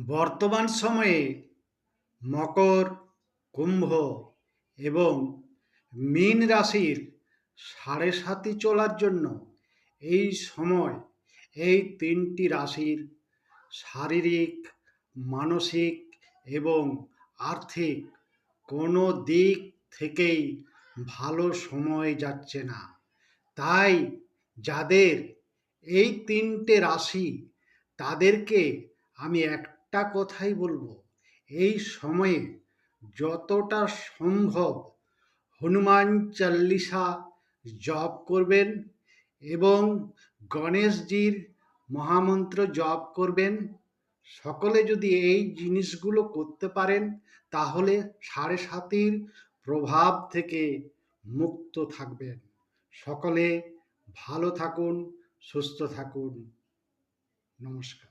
বর্তমান সময়ে মকর, কুম্ভ এবং মীন রাশির সাড়ে সাতি চলার জন্য এই সময় এই তিনটি রাশির শারীরিক, মানসিক এবং আর্থিক কোনো দিক থেকেই ভালো সময় যাচ্ছে না। তাই যাদের এই তিনটে রাশি তাদেরকে আমি একটা কথাই বলবো, এই সময়ে যতটা সম্ভব হনুমান চল্লিশা জপ করবেন এবং গণেশজির মহামন্ত্র জপ করবেন। সকলে যদি এই জিনিসগুলো করতে পারেন তাহলে সাড়ে সাতির প্রভাব থেকে মুক্ত থাকবেন। সকলে ভালো থাকুন, সুস্থ থাকুন। নমস্কার।